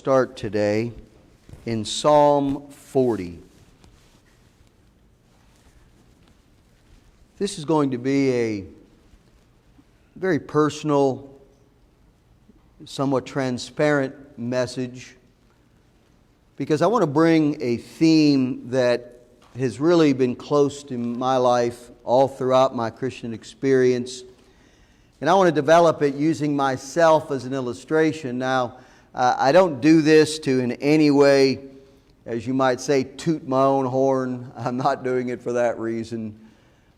start today in Psalm 40. This is going to be a very personal, somewhat transparent message, because I want to bring a theme that has really been close to my life all throughout my Christian experience. And I want to develop it using myself as an illustration. Now, I don't do this to in any way, as you might say, toot my own horn. I'm not doing it for that reason.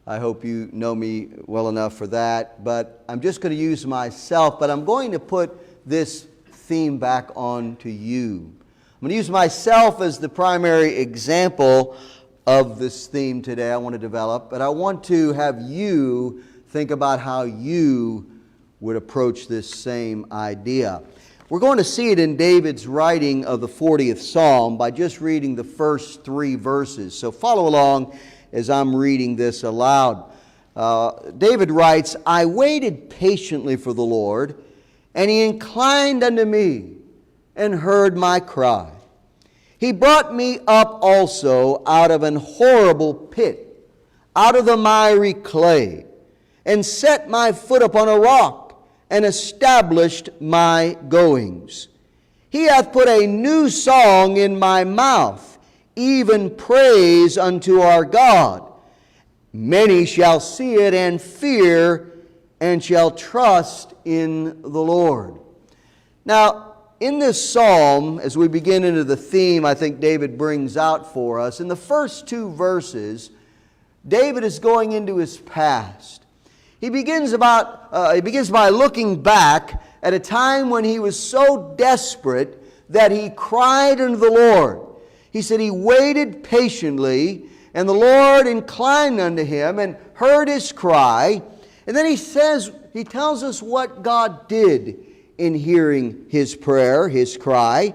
I hope you know me well enough for that. But I'm just going to use myself, but I'm going to put this theme back on to you. I'm going to use myself as the primary example of this theme today I want to develop, but I want to have you think about how you would approach this same idea. We're going to see it in David's writing of the 40th Psalm by just reading the first 3 verses. So follow along as I'm reading this aloud. David writes, "I waited patiently for the Lord, and He inclined unto me, and heard my cry. He brought me up also out of an horrible pit, out of the miry clay, and set my foot upon a rock, and established my goings. He hath put a new song in my mouth, even praise unto our God. Many shall see it and fear, and shall trust in the Lord." Now, in this psalm, as we begin into the theme I think David brings out for us, in the first 2 verses, David is going into his past. He begins by looking back at a time when he was so desperate that he cried unto the Lord. He said he waited patiently, and the Lord inclined unto him and heard his cry. And then he tells us what God did in hearing his prayer, his cry.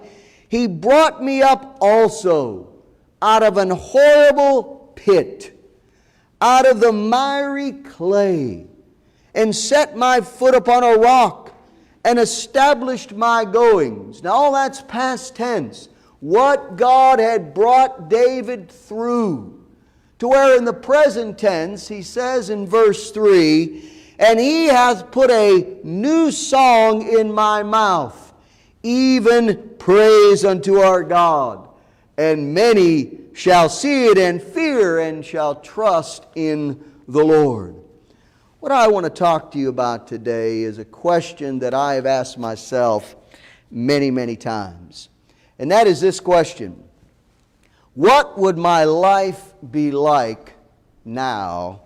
"He brought me up also out of an horrible pit, out of the miry clay, and set my foot upon a rock, and established my goings." Now all that's past tense. What God had brought David through. To where in the present tense, he says in verse 3, "And He hath put a new song in my mouth, even praise unto our God. And many shall see it and fear, and shall trust in the Lord." What I want to talk to you about today is a question that I have asked myself many, many times. And that is this question: what would my life be like now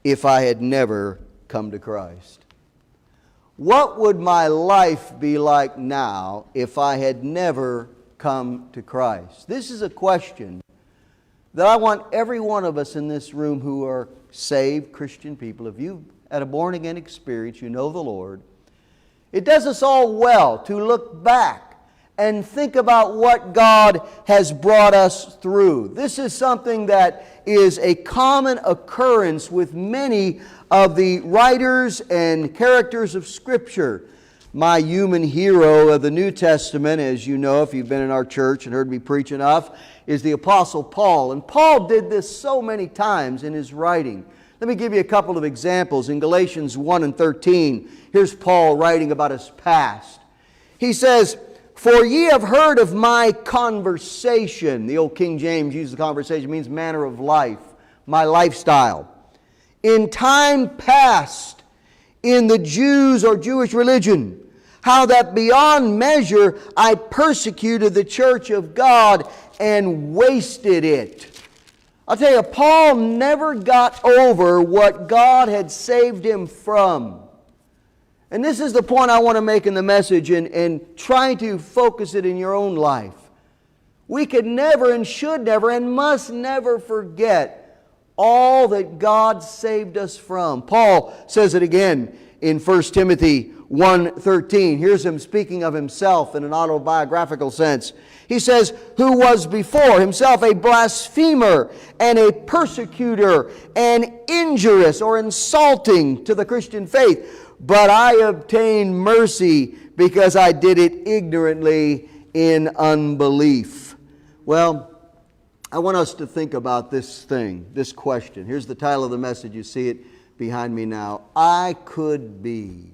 if I had never come to Christ? What would my life be like now if I had never come to Christ? This is a question that I want every one of us in this room who are saved Christian people, if you've had a born-again experience, you know the Lord, it does us all well to look back and think about what God has brought us through. This is something that is a common occurrence with many of the writers and characters of Scripture. My human hero of the New Testament, as you know if you've been in our church and heard me preach enough, is the Apostle Paul. And Paul did this so many times in his writing. Let me give you a couple of examples. In Galatians 1 and 13, here's Paul writing about his past. He says, "For ye have heard of my conversation." The old King James uses conversation, means manner of life, my lifestyle. "In time past, in the Jews or Jewish religion, how that beyond measure I persecuted the church of God and wasted it." I'll tell you, Paul never got over what God had saved him from. And this is the point I want to make in the message and trying to focus it in your own life. We could never and should never and must never forget all that God saved us from. Paul says it again in 1 Timothy 1:13. Here's him speaking of himself in an autobiographical sense. He says, "Who was before himself a blasphemer and a persecutor and injurious," or insulting to the Christian faith, "but I obtained mercy because I did it ignorantly in unbelief. Well, I want us to think about this question. Here's the title of the message. You see it behind me now. I could be.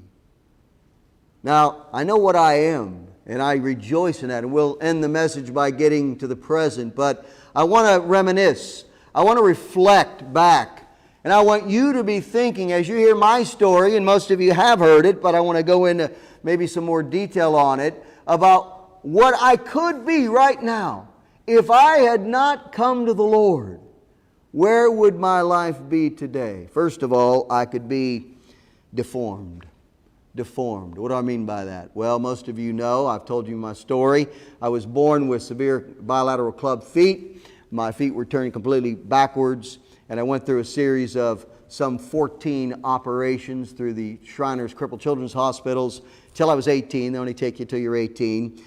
Now, I know what I am, and I rejoice in that. And we'll end the message by getting to the present. But I want to reminisce. I want to reflect back. And I want you to be thinking, as you hear my story, and most of you have heard it, but I want to go into maybe some more detail on it, about what I could be right now. If I had not come to the Lord, where would my life be today? First of all, I could be deformed. Deformed. What do I mean by that? Well, most of you know, I've told you my story. I was born with severe bilateral club feet. My feet were turning completely backwards, and I went through a series of some 14 operations through the Shriners Crippled Children's Hospitals till I was 18. They only take you till you're 18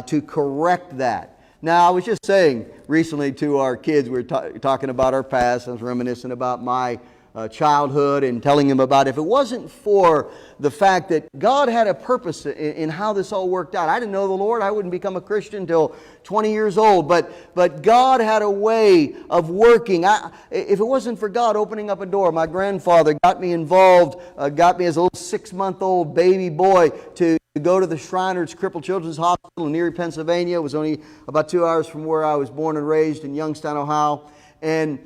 to correct that. Now, I was just saying recently to our kids, we were talking about our past. I was reminiscing about my childhood and telling them about if it wasn't for the fact that God had a purpose in how this all worked out. I didn't know the Lord. I wouldn't become a Christian until 20 years old. But God had a way of working. If it wasn't for God opening up a door, my grandfather got me involved, got me as a little 6-month-old baby boy to go to the Shriners Crippled Children's Hospital in Erie, Pennsylvania. It was only about 2 hours from where I was born and raised in Youngstown, Ohio. And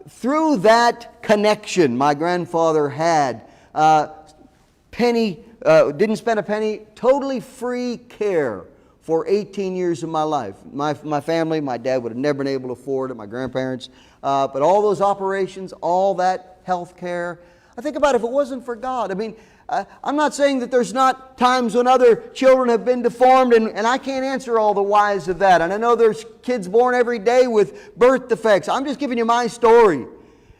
through that connection my grandfather had, didn't spend a penny, totally free care for 18 years of my life. My family, my dad would have never been able to afford it, my grandparents. But all those operations, all that health care, I think about if it wasn't for God. I mean, I'm not saying that there's not times when other children have been deformed, and I can't answer all the whys of that. And I know there's kids born every day with birth defects. I'm just giving you my story.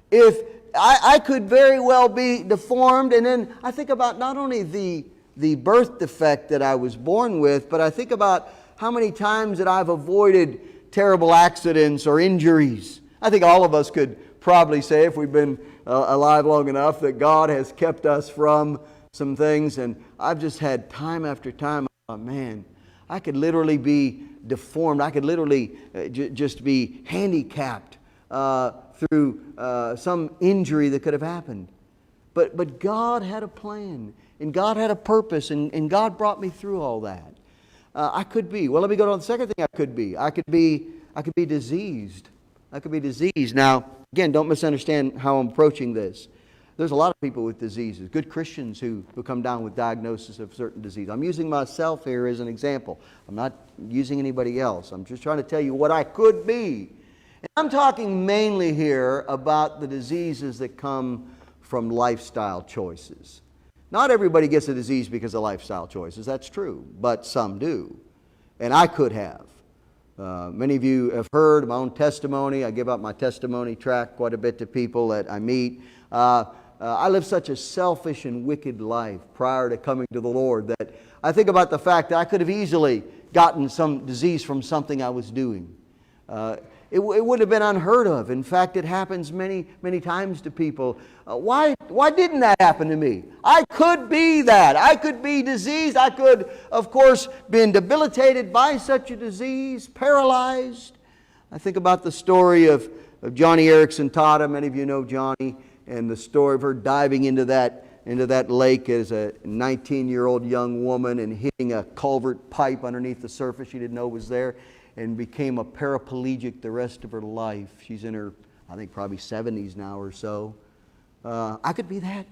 If I could very well be deformed, and then I think about not only the birth defect that I was born with, but I think about how many times that I've avoided terrible accidents or injuries. I think all of us could probably say, if we've been alive long enough, that God has kept us from some things. And I've just had time after time, man, I could literally be deformed. I could literally just be handicapped through some injury that could have happened. But God had a plan, and God had a purpose, and God brought me through all that. I could be. Well, let me go to the second thing I could be. I could be diseased. I could be diseased. Now, again, don't misunderstand how I'm approaching this. There's a lot of people with diseases, good Christians who come down with diagnosis of certain disease. I'm using myself here as an example. I'm not using anybody else. I'm just trying to tell you what I could be. And I'm talking mainly here about the diseases that come from lifestyle choices. Not everybody gets a disease because of lifestyle choices. That's true, but some do. And I could have. Many of you have heard my own testimony. I give out my testimony track quite a bit to people that I meet. I lived such a selfish and wicked life prior to coming to the Lord that I think about the fact that I could have easily gotten some disease from something I was doing. It would have been unheard of. In fact, it happens many, many times to people. Why didn't that happen to me? I could be that. I could be diseased. I could, of course, been debilitated by such a disease, paralyzed. I think about the story of Joni Eareckson Tada. Many of you know Joni, and the story of her diving into that lake as a 19-year-old young woman and hitting a culvert pipe underneath the surface she didn't know was there, and became a paraplegic the rest of her life. She's in her, I think, probably 70s now or so. I could be that.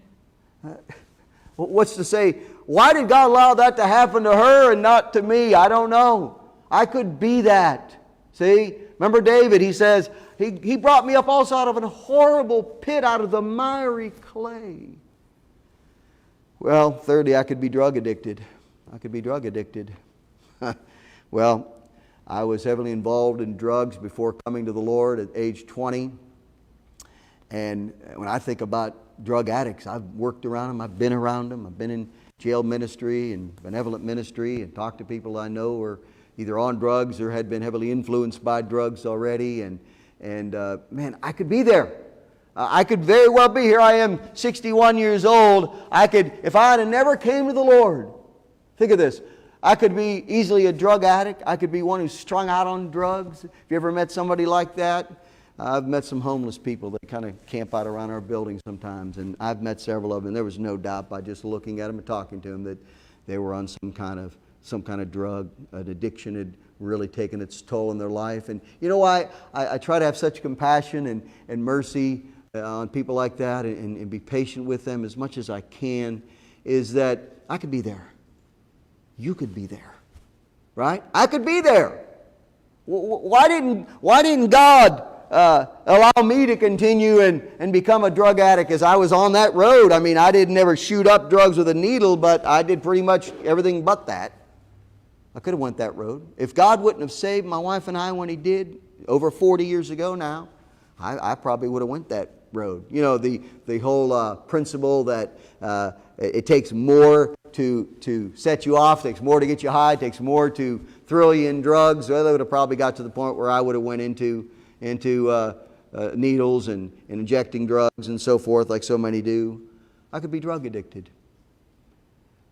What's to say, why did God allow that to happen to her and not to me? I don't know. I could be that. See? Remember David, he says, he brought me up also out of a horrible pit, out of the miry clay. Well, thirdly, I could be drug addicted. I could be drug addicted. Well, I was heavily involved in drugs before coming to the Lord at age 20. And when I think about drug addicts, I've worked around them, I've been around them, I've been in jail ministry and benevolent ministry and talked to people I know who are either on drugs or had been heavily influenced by drugs already. And man, I could be there. I could very well be. Here I am, 61 years old. If I had never came to the Lord, think of this. I could be easily a drug addict. I could be one who's strung out on drugs. Have you ever met somebody like that? I've met some homeless people that kind of camp out around our building sometimes, and I've met several of them. And there was no doubt by just looking at them and talking to them that they were on some kind of drug. An addiction had really taken its toll in their life. And you know why I try to have such compassion and mercy on people like that, and be patient with them as much as I can, is that I could be there. You could be there, right? I could be there. Why didn't God allow me to continue and become a drug addict as I was on that road? I mean, I didn't ever shoot up drugs with a needle, but I did pretty much everything but that. I could have went that road. If God wouldn't have saved my wife and I when He did, over 40 years ago now, I probably would have went that road. You know, the whole principle that it takes more to set you off, takes more to get you high, takes more to thrill you in drugs. Well, they would have probably got to the point where I would have went into needles and injecting drugs and so forth, like so many do. I could be drug addicted.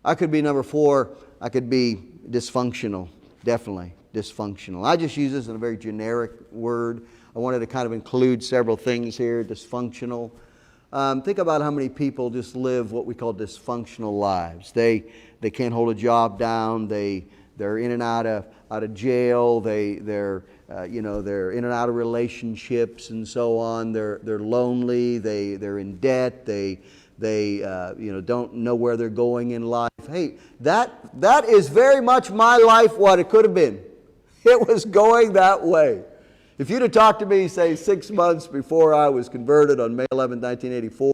I could be, number 4, I could be dysfunctional. Definitely dysfunctional. I just use this in a very generic word. I wanted to kind of include several things here. Dysfunctional. Think about how many people just live what we call dysfunctional lives. They can't hold a job down. They're in and out of jail. They're in and out of relationships and so on. They're lonely. They're in debt. They don't know where they're going in life. Hey, that is very much my life. What it could have been. It was going that way. If you'd have talked to me, say, 6 months before I was converted on May 11, 1984,